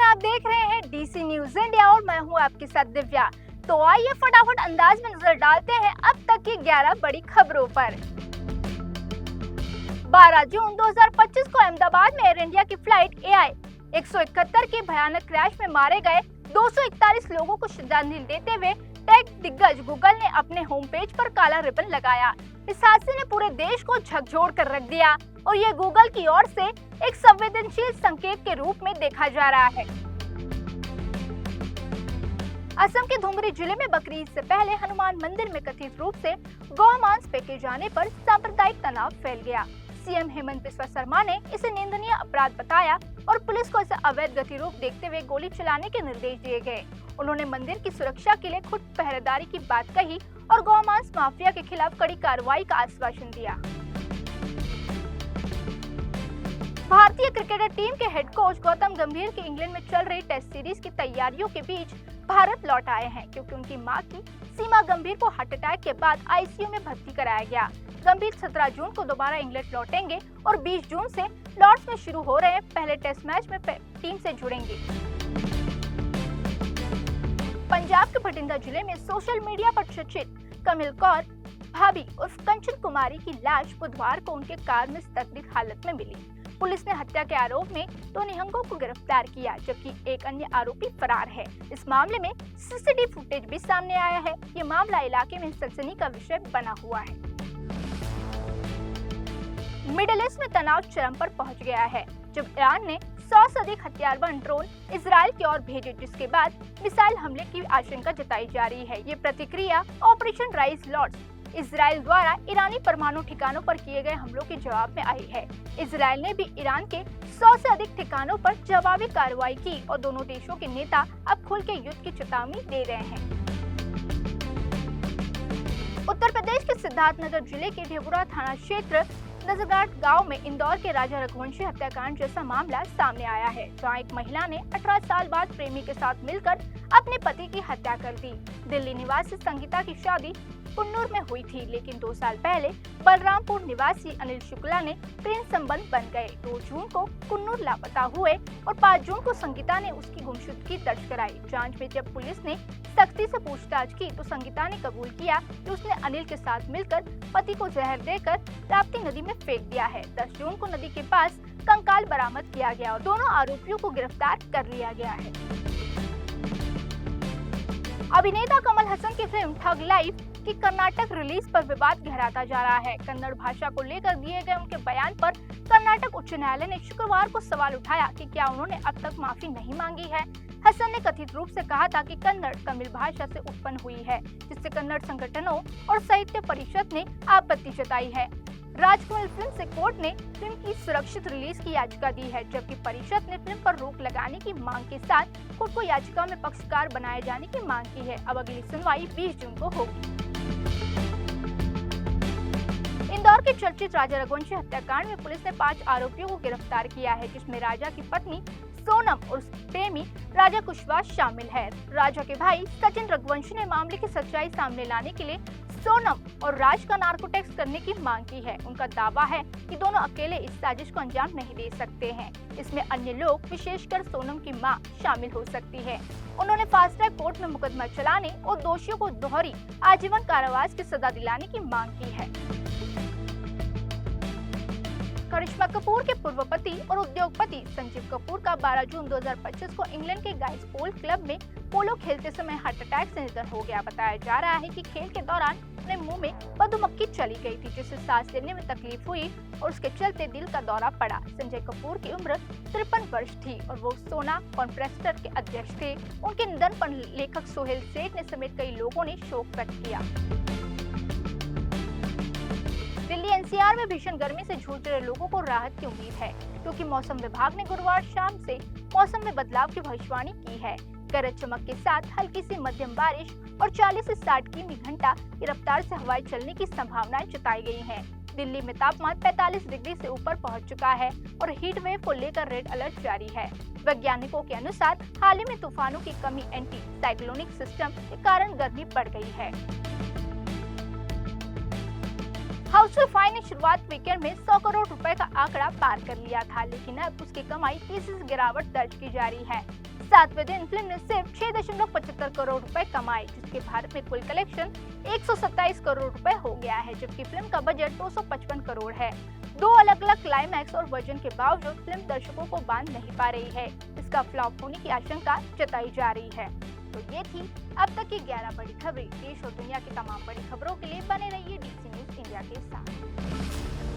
आप देख रहे हैं डीसी न्यूज इंडिया और मैं हूं आपके साथ दिव्या। तो आइए फटाफट अंदाज में नजर डालते हैं अब तक की 11 बड़ी खबरों पर। 12 जून 2025 को अहमदाबाद में एयर इंडिया की फ्लाइट AI 171 के भयानक क्रैश में मारे गए 241 लोगों को श्रद्धांजलि देते हुए टेक दिग्गज गूगल ने अपने होम पेज पर काला रिबन लगाया। इस हादसे ने पूरे देश को झकझोर कर रख दिया और ये गूगल की ओर से एक संवेदनशील संकेत के रूप में देखा जा रहा है। असम के धुंगरी जिले में बकरीद से पहले हनुमान मंदिर में कथित रूप से गौ मांस फेंके जाने पर सांप्रदायिक तनाव फैल गया। सीएम हेमंत बिस्वा शर्मा ने इसे निंदनीय अपराध बताया और पुलिस को इसे अवैध गतिरोध देखते हुए गोली चलाने के निर्देश दिए गए। उन्होंने मंदिर की सुरक्षा के लिए खुद पहरेदारी की बात कही और गौ मांस माफिया के खिलाफ कड़ी कार्रवाई का आश्वासन दिया। भारतीय क्रिकेटर टीम के हेड कोच गौतम गंभीर की इंग्लैंड में चल रही टेस्ट सीरीज की तैयारियों के बीच भारत लौट आए हैं, क्योंकि उनकी मां की सीमा गंभीर को हार्ट अटैक के बाद आईसीयू में भर्ती कराया गया। गंभीर 17 जून को दोबारा इंग्लैंड लौटेंगे और 20 जून से लॉर्ड्स में शुरू हो रहे पहले टेस्ट मैच में टीम से जुड़ेंगे। पंजाब के बठिंडा जिले में सोशल मीडिया पर चर्चित कमल कौर भाभी उर्फ कंचन कुमारी की लाश बुधवार को उनके कार में संदिग्ध हालत में मिली। पुलिस ने हत्या के आरोप में 2 निहंगों को गिरफ्तार किया, जबकि एक अन्य आरोपी फरार है। इस मामले में सीसीटीवी फुटेज भी सामने आया है। ये मामला इलाके में सनसनी का विषय बना हुआ है। मिडिल ईस्ट में तनाव चरम पर पहुंच गया है, जब ईरान ने 100 से अधिक हथियारबंद ड्रोन इजराइल की ओर भेजे, जिसके बाद मिसाइल हमले की आशंका जताई जा रही है। ये प्रतिक्रिया ऑपरेशन राइज लॉर्ड्स इजराइल द्वारा ईरानी परमाणु ठिकानों पर किए गए हमलों के जवाब में आई है। इजराइल ने भी ईरान के 100 से अधिक ठिकानों पर जवाबी कार्रवाई की और दोनों देशों के नेता अब खुल के युद्ध की चेतावनी दे रहे हैं। उत्तर प्रदेश के सिद्धार्थनगर जिले के ढेबुरा थाना क्षेत्र नजरघाट गांव में इंदौर के राजा रघुवंशी हत्याकांड जैसा मामला सामने आया है, जहां एक महिला ने 18 साल बाद प्रेमी के साथ मिलकर अपने पति की हत्या कर दी। दिल्ली निवासी संगीता की शादी कुन्नूर में हुई थी, लेकिन 2 साल पहले बलरामपुर निवासी अनिल शुक्ला ने प्रेम संबंध बन गए। 2 जून को कुन्नूर लापता हुए और 5 जून को संगीता ने उसकी गुमशुदगी दर्ज कराई। जांच में जब पुलिस ने सख्ती से पूछताछ की तो संगीता ने कबूल किया कि उसने अनिल के साथ मिलकर पति को जहर देकर राप्ती नदी में फेंक दिया है। 10 जून को नदी के पास कंकाल बरामद किया गया और दोनों आरोपियों को गिरफ्तार कर लिया गया है। अभिनेता कमल हसन की फिल्म ठग लाइफ की कर्नाटक रिलीज पर विवाद गहराता जा रहा है। कन्नड़ भाषा को लेकर दिए गए उनके बयान पर कर्नाटक उच्च न्यायालय ने शुक्रवार को सवाल उठाया कि क्या उन्होंने अब तक माफी नहीं मांगी है। हसन ने कथित रूप से कहा था कि कन्नड़ तमिल भाषा से उत्पन्न हुई है, जिससे कन्नड़ संगठनों और साहित्य परिषद ने आपत्ति जताई है। राजकमल फिल्म से कोर्ट ने फिल्म की सुरक्षित रिलीज की याचिका दी है, जबकि परिषद ने फिल्म पर रोक लगाने की मांग के साथ खुद को याचिका में पक्षकार बनाए जाने की मांग की है। अब अगली सुनवाई 20 जून को होगी। इंदौर के चर्चित राजा रघुवंशी हत्याकांड में पुलिस ने 5 आरोपियों को गिरफ्तार किया है, जिसमें राजा की पत्नी सोनम और प्रेमी राजा कुशवाहा शामिल है। राजा के भाई सचिन रघुवंशी ने मामले की सच्चाई सामने लाने के लिए सोनम और राज का नार्को टेस्ट करने की मांग की है। उनका दावा है कि दोनों अकेले इस साजिश को अंजाम नहीं दे सकते हैं। इसमें अन्य लोग, विशेषकर सोनम की मां, शामिल हो सकती है। उन्होंने फास्ट ट्रैक कोर्ट में मुकदमा चलाने और दोषियों को दोहरी आजीवन कारावास की सजा दिलाने की मांग की है। करिश्मा कपूर के पूर्व पति और उद्योगपति संजीव कपूर का 12 जून 2025 को इंग्लैंड के गाइस पोल क्लब में पोलो खेलते समय हार्ट अटैक से निधन हो गया। बताया जा रहा है कि खेल के दौरान अपने मुंह में मधुमक्खी चली गई थी, जिससे सांस लेने में तकलीफ हुई और उसके चलते दिल का दौरा पड़ा। संजय कपूर की उम्र 53 वर्ष थी और वो सोना कॉन्ट्रेस्टर के अध्यक्ष थे। उनके निधन पर लेखक सोहेल सेठ ने समेत कई लोगों ने शोक व्यक्त किया। दिल्ली एनसीआर में भीषण गर्मी से जूझ रहे लोगों को राहत की उम्मीद है, क्योंकि मौसम विभाग ने गुरुवार शाम से मौसम में बदलाव की भविष्यवाणी की है। गरज चमक के साथ हल्की से मध्यम बारिश और 40 से 60 किमी घंटा की रफ्तार से हवाएं चलने की संभावनाएं जताई गई हैं। दिल्ली में तापमान 45 डिग्री से ऊपर पहुंच चुका है और हीट वेव को लेकर रेड अलर्ट जारी है। वैज्ञानिकों के अनुसार हाल ही में तूफानों की कमी एंटी साइक्लोनिक सिस्टम के कारण गर्मी बढ़ गई है। हाउसफुल 5 ने शुरुआत वीकेंड में 100 करोड़ रुपए का आंकड़ा पार कर लिया था, लेकिन अब उसकी कमाई तेजी से गिरावट दर्ज की जा रही है। 7वें दिन फिल्म ने सिर्फ 6.75 करोड़ रुपए कमाए, जिसके भारत में कुल कलेक्शन 127 करोड़ रुपए हो गया है, जबकि फिल्म का बजट 255 करोड़ है। दो अलग अलग क्लाइमैक्स और वर्जन के बावजूद फिल्म दर्शकों को बांध नहीं पा रही है। इसका फ्लॉप होने की आशंका जताई जा रही है। तो ये थी अब तक की 11 बड़ी खबरें। देश और दुनिया की तमाम बड़ी खबरों के लिए बने रहिए DC न्यूज़ इंडिया के साथ।